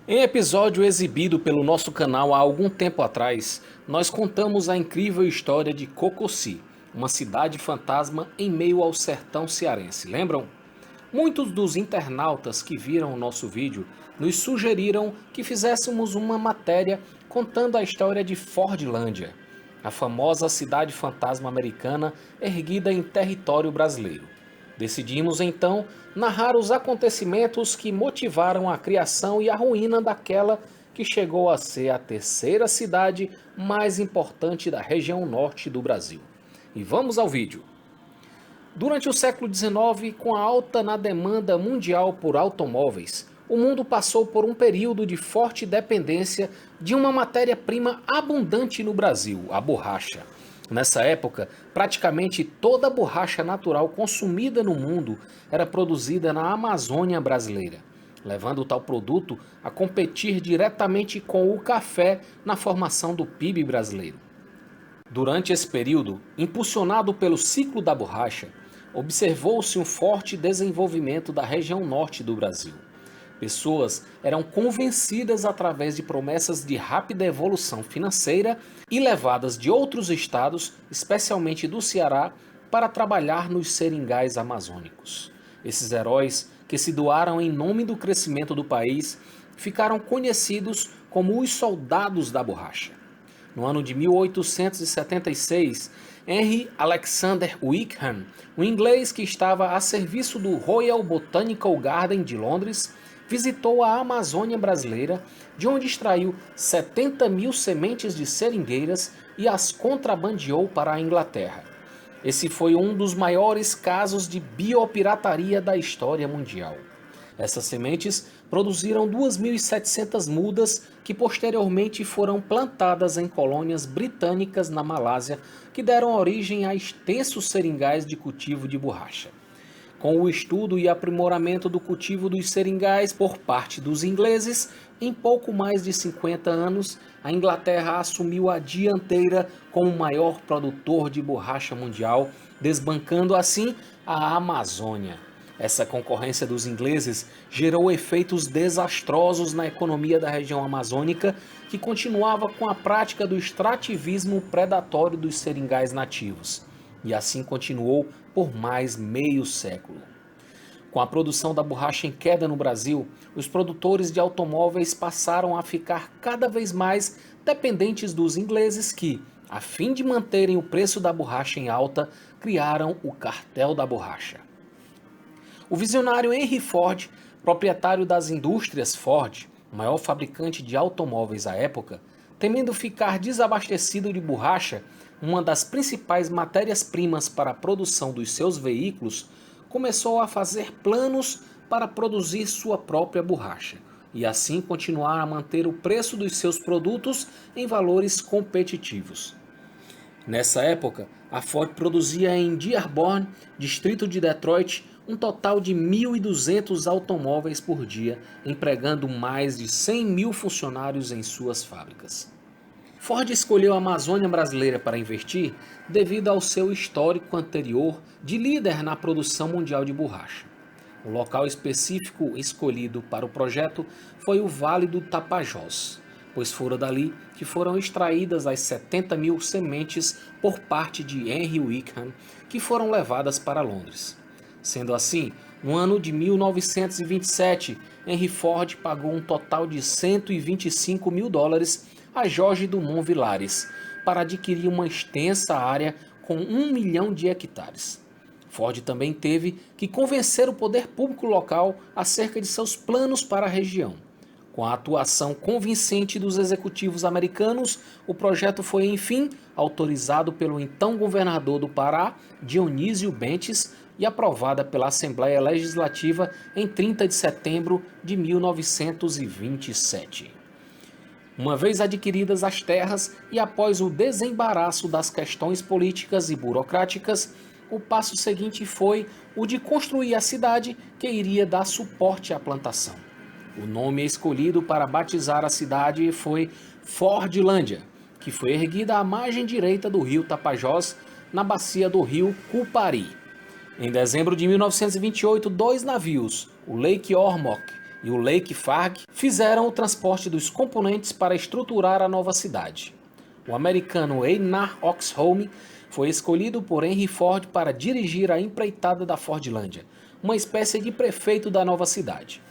Em episódio exibido pelo nosso canal há algum tempo atrás, nós contamos a incrível história de Cococi, uma cidade fantasma em meio ao sertão cearense, lembram? Muitos dos internautas que viram o nosso vídeo nos sugeriram que fizéssemos uma matéria contando a história de Fordlândia, a famosa cidade fantasma americana erguida em território brasileiro. Decidimos então narrar os acontecimentos que motivaram a criação e a ruína daquela que chegou a ser a terceira cidade mais importante da região norte do Brasil. E vamos ao vídeo. Durante o século XIX, com a alta na demanda mundial por automóveis, o mundo passou por um período de forte dependência de uma matéria-prima abundante no Brasil, a borracha. Nessa época, praticamente toda a borracha natural consumida no mundo era produzida na Amazônia brasileira, levando tal produto a competir diretamente com o café na formação do PIB brasileiro. Durante esse período, impulsionado pelo ciclo da borracha, observou-se um forte desenvolvimento da região norte do Brasil. Pessoas eram convencidas através de promessas de rápida evolução financeira e levadas de outros estados, especialmente do Ceará, para trabalhar nos seringais amazônicos. Esses heróis, que se doaram em nome do crescimento do país, ficaram conhecidos como os soldados da borracha. No ano de 1876, Henry Alexander Wickham, um inglês que estava a serviço do Royal Botanical Garden de Londres, visitou a Amazônia brasileira, de onde extraiu 70 mil sementes de seringueiras e as contrabandeou para a Inglaterra. Esse foi um dos maiores casos de biopirataria da história mundial. Essas sementes produziram 2.700 mudas que posteriormente foram plantadas em colônias britânicas na Malásia, que deram origem a extensos seringais de cultivo de borracha. Com o estudo e aprimoramento do cultivo dos seringais por parte dos ingleses, em pouco mais de 50 anos, a Inglaterra assumiu a dianteira como o maior produtor de borracha mundial, desbancando assim a Amazônia. Essa concorrência dos ingleses gerou efeitos desastrosos na economia da região amazônica, que continuava com a prática do extrativismo predatório dos seringais nativos. E assim continuou por mais meio século. Com a produção da borracha em queda no Brasil, os produtores de automóveis passaram a ficar cada vez mais dependentes dos ingleses que, a fim de manterem o preço da borracha em alta, criaram o cartel da borracha. O visionário Henry Ford, proprietário das indústrias Ford, o maior fabricante de automóveis à época, temendo ficar desabastecido de borracha, uma das principais matérias-primas para a produção dos seus veículos, começou a fazer planos para produzir sua própria borracha e assim continuar a manter o preço dos seus produtos em valores competitivos. Nessa época, a Ford produzia em Dearborn, distrito de Detroit, um total de 1.200 automóveis por dia, empregando mais de 100 mil funcionários em suas fábricas. Ford escolheu a Amazônia brasileira para investir devido ao seu histórico anterior de líder na produção mundial de borracha. O local específico escolhido para o projeto foi o Vale do Tapajós, pois fora dali que foram extraídas as 70 mil sementes por parte de Henry Wickham, que foram levadas para Londres. Sendo assim, no ano de 1927, Henry Ford pagou um total de 125 mil dólares a Jorge Dumont Villares para adquirir uma extensa área com 1 milhão de hectares. Ford também teve que convencer o poder público local acerca de seus planos para a região. Com a atuação convincente dos executivos americanos, o projeto foi, enfim, autorizado pelo então governador do Pará, Dionísio Bentes, e aprovada pela Assembleia Legislativa em 30 de setembro de 1927. Uma vez adquiridas as terras e após o desembaraço das questões políticas e burocráticas, o passo seguinte foi o de construir a cidade que iria dar suporte à plantação. O nome escolhido para batizar a cidade foi Fordlândia, que foi erguida à margem direita do rio Tapajós, na bacia do rio Cupari. Em dezembro de 1928, 2 navios, o Lake Ormoc e o Lake Farg fizeram o transporte dos componentes para estruturar a nova cidade. O americano Einar Oxholm foi escolhido por Henry Ford para dirigir a empreitada da Fordlândia, uma espécie de prefeito da nova cidade.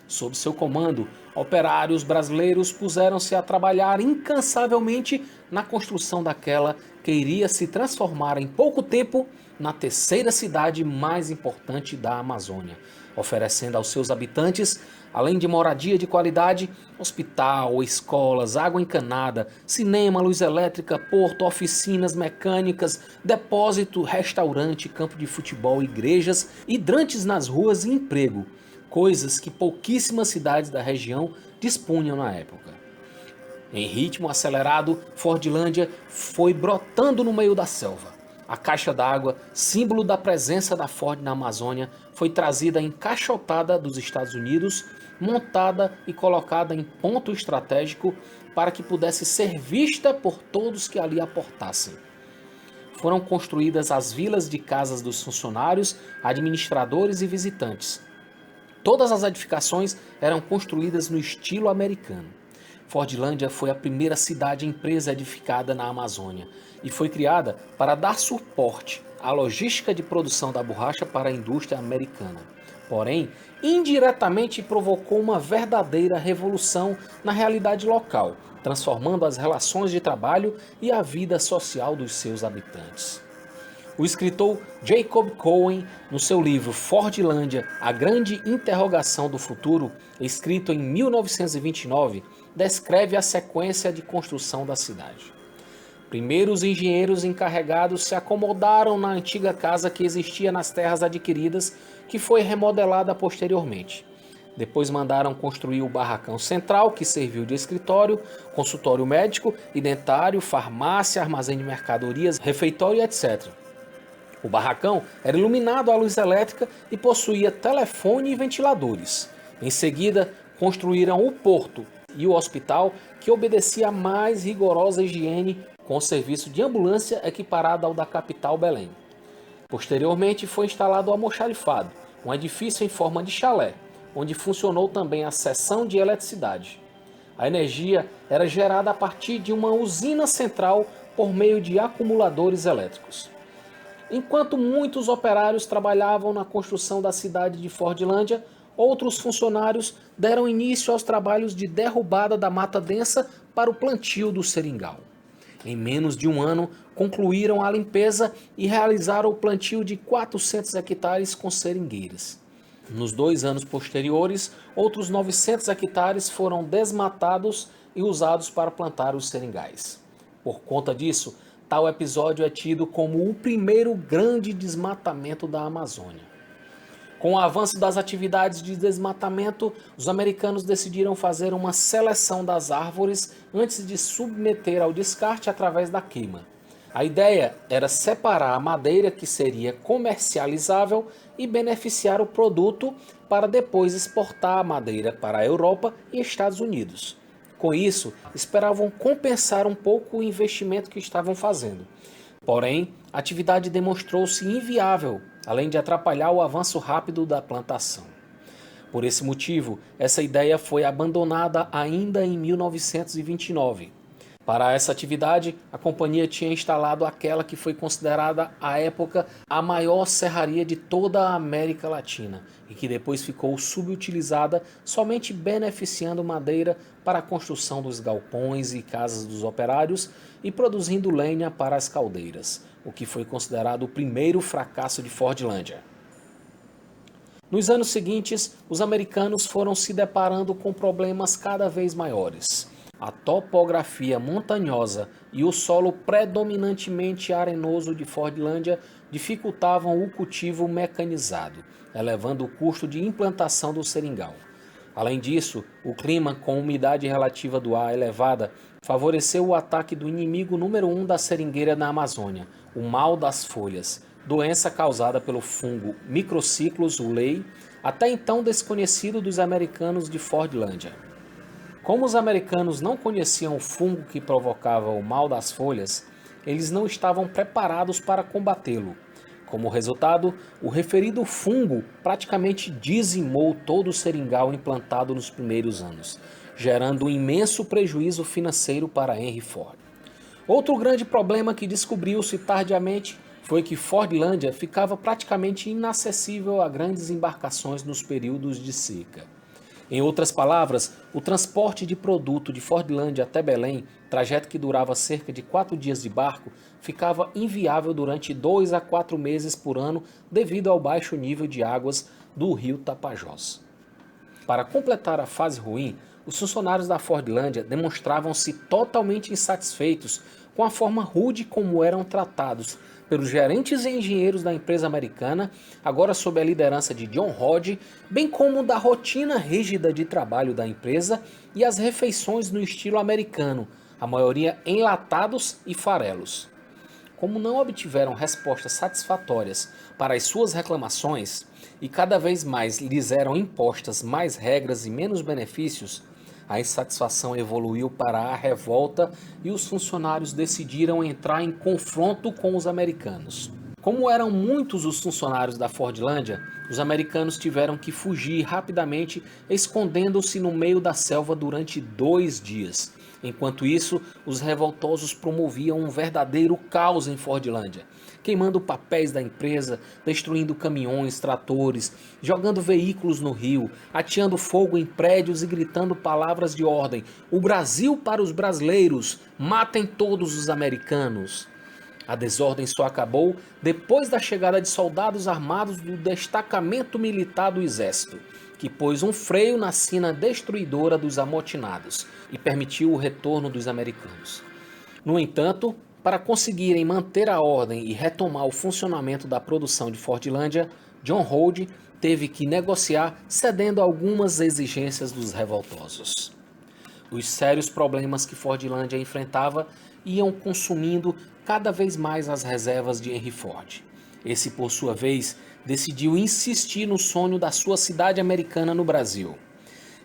Sob seu comando, operários brasileiros puseram-se a trabalhar incansavelmente na construção daquela que iria se transformar em pouco tempo na terceira cidade mais importante da Amazônia, oferecendo aos seus habitantes, além de moradia de qualidade, hospital, escolas, água encanada, cinema, luz elétrica, porto, oficinas mecânicas, depósito, restaurante, campo de futebol, igrejas, hidrantes nas ruas e emprego, coisas que pouquíssimas cidades da região dispunham na época. Em ritmo acelerado, Fordlândia foi brotando no meio da selva. A caixa d'água, símbolo da presença da Ford na Amazônia, foi trazida encaixotada dos Estados Unidos, montada e colocada em ponto estratégico para que pudesse ser vista por todos que ali aportassem. Foram construídas as vilas de casas dos funcionários, administradores e visitantes. Todas as edificações eram construídas no estilo americano. Fordlândia foi a primeira cidade-empresa edificada na Amazônia e foi criada para dar suporte à logística de produção da borracha para a indústria americana. Porém, indiretamente provocou uma verdadeira revolução na realidade local, transformando as relações de trabalho e a vida social dos seus habitantes. O escritor Jacob Cohen, no seu livro Fordlândia, A Grande Interrogação do Futuro, escrito em 1929, descreve a sequência de construção da cidade. Primeiro, os engenheiros encarregados se acomodaram na antiga casa que existia nas terras adquiridas, que foi remodelada posteriormente. Depois mandaram construir o barracão central, que serviu de escritório, consultório médico e dentário, farmácia, armazém de mercadorias, refeitório, etc. O barracão era iluminado à luz elétrica e possuía telefone e ventiladores. Em seguida, construíram o porto e o hospital, que obedecia à mais rigorosa higiene, com o serviço de ambulância equiparado ao da capital Belém. Posteriormente, foi instalado o almoxarifado, um edifício em forma de chalé, onde funcionou também a seção de eletricidade. A energia era gerada a partir de uma usina central por meio de acumuladores elétricos. Enquanto muitos operários trabalhavam na construção da cidade de Fordlândia, outros funcionários deram início aos trabalhos de derrubada da mata densa para o plantio do seringal. Em menos de um ano, concluíram a limpeza e realizaram o plantio de 400 hectares com seringueiras. Nos 2 anos posteriores, outros 900 hectares foram desmatados e usados para plantar os seringais. Por conta disso, tal episódio é tido como o primeiro grande desmatamento da Amazônia. Com o avanço das atividades de desmatamento, os americanos decidiram fazer uma seleção das árvores antes de submeter ao descarte através da queima. A ideia era separar a madeira que seria comercializável e beneficiar o produto para depois exportar a madeira para a Europa e Estados Unidos. Com isso, esperavam compensar um pouco o investimento que estavam fazendo. Porém, a atividade demonstrou-se inviável, além de atrapalhar o avanço rápido da plantação. Por esse motivo, essa ideia foi abandonada ainda em 1929. Para essa atividade, a companhia tinha instalado aquela que foi considerada, à época, a maior serraria de toda a América Latina e que depois ficou subutilizada, somente beneficiando madeira para a construção dos galpões e casas dos operários e produzindo lenha para as caldeiras, o que foi considerado o primeiro fracasso de Fordlândia. Nos anos seguintes, os americanos foram se deparando com problemas cada vez maiores. A topografia montanhosa e o solo predominantemente arenoso de Fordlândia dificultavam o cultivo mecanizado, elevando o custo de implantação do seringal. Além disso, o clima com umidade relativa do ar elevada favoreceu o ataque do inimigo número 1 da seringueira na Amazônia, o mal das folhas, doença causada pelo fungo Microcyclus ulae, até então desconhecido dos americanos de Fordlândia. Como os americanos não conheciam o fungo que provocava o mal das folhas, eles não estavam preparados para combatê-lo. Como resultado, o referido fungo praticamente dizimou todo o seringal implantado nos primeiros anos, gerando um imenso prejuízo financeiro para Henry Ford. Outro grande problema que descobriu-se tardiamente foi que Fordlândia ficava praticamente inacessível a grandes embarcações nos períodos de seca. Em outras palavras, o transporte de produto de Fordlândia até Belém, trajeto que durava cerca de 4 dias de barco, ficava inviável durante 2 a 4 meses por ano devido ao baixo nível de águas do rio Tapajós. Para completar a fase ruim, os funcionários da Fordlândia demonstravam-se totalmente insatisfeitos com a forma rude como eram tratados pelos gerentes e engenheiros da empresa americana, agora sob a liderança de John Hodge, bem como da rotina rígida de trabalho da empresa e as refeições no estilo americano, a maioria enlatados e farelos. Como não obtiveram respostas satisfatórias para as suas reclamações e cada vez mais lhes eram impostas mais regras e menos benefícios, a insatisfação evoluiu para a revolta e os funcionários decidiram entrar em confronto com os americanos. Como eram muitos os funcionários da Fordlândia, os americanos tiveram que fugir rapidamente, escondendo-se no meio da selva durante 2 dias. Enquanto isso, os revoltosos promoviam um verdadeiro caos em Fordlândia, queimando papéis da empresa, destruindo caminhões, tratores, jogando veículos no rio, ateando fogo em prédios e gritando palavras de ordem: "O Brasil para os brasileiros! Matem todos os americanos!" A desordem só acabou depois da chegada de soldados armados do destacamento militar do exército, que pôs um freio na sina destruidora dos amotinados e permitiu o retorno dos americanos. No entanto, para conseguirem manter a ordem e retomar o funcionamento da produção de Fordlândia, John Hodge teve que negociar cedendo a algumas exigências dos revoltosos. Os sérios problemas que Fordlândia enfrentava iam consumindo cada vez mais as reservas de Henry Ford. Esse, por sua vez, decidiu insistir no sonho da sua cidade americana no Brasil.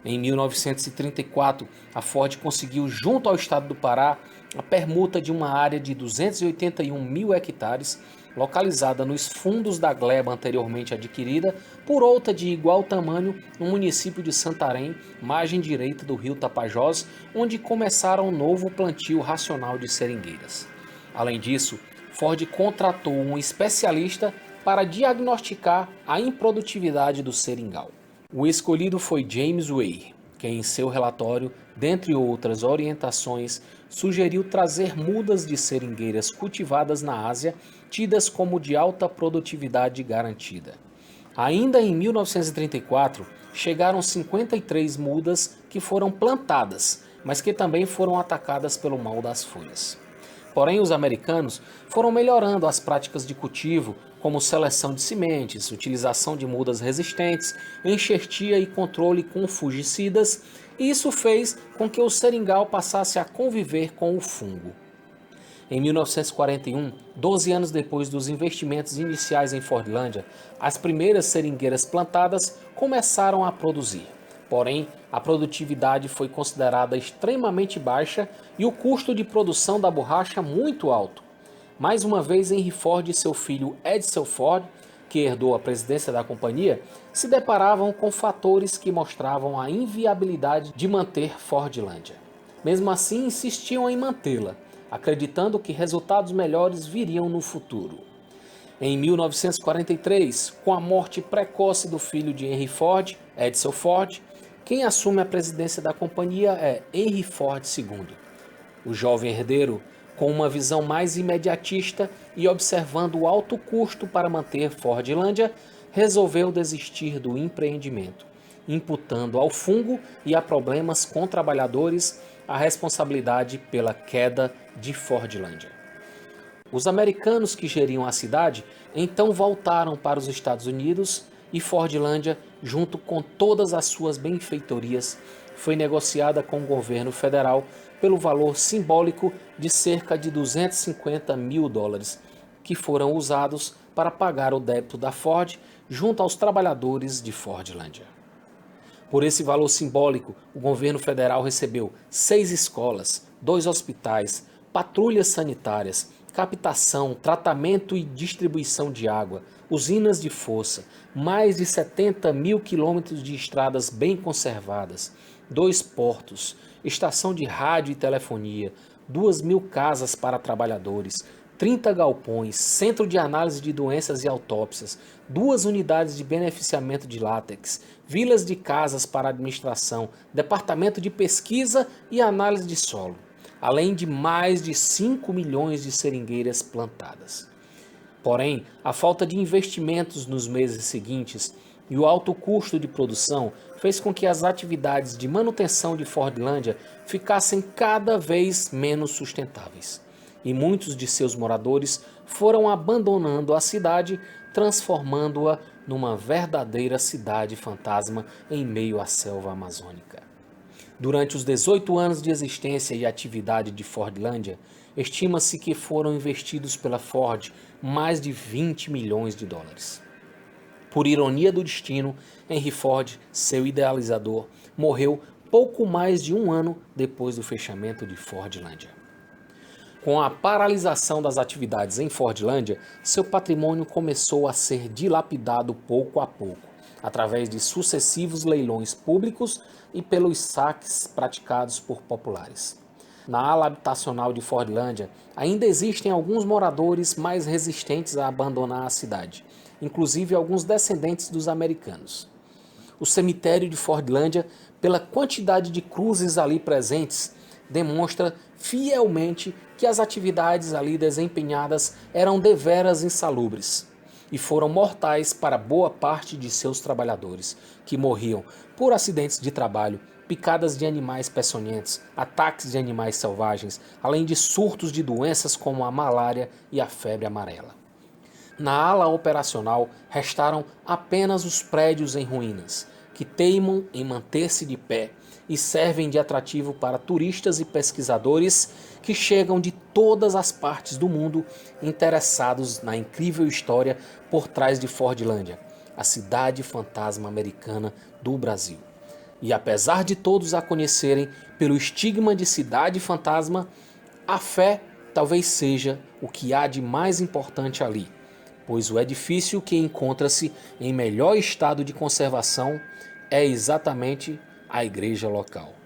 Em 1934, a Ford conseguiu, junto ao estado do Pará, a permuta de uma área de 281 mil hectares, localizada nos fundos da gleba anteriormente adquirida, por outra de igual tamanho no município de Santarém, margem direita do rio Tapajós, onde começaram um novo plantio racional de seringueiras. Além disso, Ford contratou um especialista para diagnosticar a improdutividade do seringal. O escolhido foi James Way, que em seu relatório, dentre outras orientações, sugeriu trazer mudas de seringueiras cultivadas na Ásia, tidas como de alta produtividade garantida. Ainda em 1934, chegaram 53 mudas que foram plantadas, mas que também foram atacadas pelo mal das folhas. Porém, os americanos foram melhorando as práticas de cultivo, como seleção de sementes, utilização de mudas resistentes, enxertia e controle com fungicidas, e isso fez com que o seringal passasse a conviver com o fungo. Em 1941, 12 anos depois dos investimentos iniciais em Fordlândia, as primeiras seringueiras plantadas começaram a produzir. Porém, a produtividade foi considerada extremamente baixa e o custo de produção da borracha muito alto. Mais uma vez, Henry Ford e seu filho Edsel Ford, que herdou a presidência da companhia, se deparavam com fatores que mostravam a inviabilidade de manter Fordlândia. Mesmo assim, insistiam em mantê-la, acreditando que resultados melhores viriam no futuro. Em 1943, com a morte precoce do filho de Henry Ford, Edsel Ford, quem assume a presidência da companhia é Henry Ford II. O jovem herdeiro, com uma visão mais imediatista e observando o alto custo para manter Fordlândia, resolveu desistir do empreendimento, imputando ao fungo e a problemas com trabalhadores a responsabilidade pela queda de Fordlândia. Os americanos que geriam a cidade então voltaram para os Estados Unidos e Fordlândia, junto com todas as suas benfeitorias, foi negociada com o governo federal pelo valor simbólico de cerca de $250 mil, que foram usados para pagar o débito da Ford junto aos trabalhadores de Fordlândia. Por esse valor simbólico, o governo federal recebeu 6 escolas, 2 hospitais, patrulhas sanitárias, captação, tratamento e distribuição de água, usinas de força, mais de 70 mil quilômetros de estradas bem conservadas, 2 portos, estação de rádio e telefonia, 2.000 casas para trabalhadores, 30 galpões, centro de análise de doenças e autópsias, 2 unidades de beneficiamento de látex, vilas de casas para administração, departamento de pesquisa e análise de solo, além de mais de 5 milhões de seringueiras plantadas. Porém, a falta de investimentos nos meses seguintes e o alto custo de produção fez com que as atividades de manutenção de Fordlândia ficassem cada vez menos sustentáveis. E muitos de seus moradores foram abandonando a cidade, transformando-a numa verdadeira cidade fantasma em meio à selva amazônica. Durante os 18 anos de existência e atividade de Fordlândia, estima-se que foram investidos pela Ford mais de 20 milhões de dólares. Por ironia do destino, Henry Ford, seu idealizador, morreu pouco mais de um ano depois do fechamento de Fordlândia. Com a paralisação das atividades em Fordlândia, seu patrimônio começou a ser dilapidado pouco a pouco, através de sucessivos leilões públicos e pelos saques praticados por populares. Na ala habitacional de Fordlândia, ainda existem alguns moradores mais resistentes a abandonar a cidade, inclusive alguns descendentes dos americanos. O cemitério de Fordlândia, pela quantidade de cruzes ali presentes, demonstra fielmente que as atividades ali desempenhadas eram deveras insalubres e foram mortais para boa parte de seus trabalhadores, que morriam por acidentes de trabalho, picadas de animais peçonhentos, ataques de animais selvagens, além de surtos de doenças como a malária e a febre amarela. Na ala operacional restaram apenas os prédios em ruínas, que teimam em manter-se de pé e servem de atrativo para turistas e pesquisadores que chegam de todas as partes do mundo interessados na incrível história por trás de Fordlândia, a cidade fantasma americana do Brasil. E apesar de todos a conhecerem pelo estigma de cidade fantasma, a fé talvez seja o que há de mais importante ali, pois o edifício que encontra-se em melhor estado de conservação é exatamente a igreja local.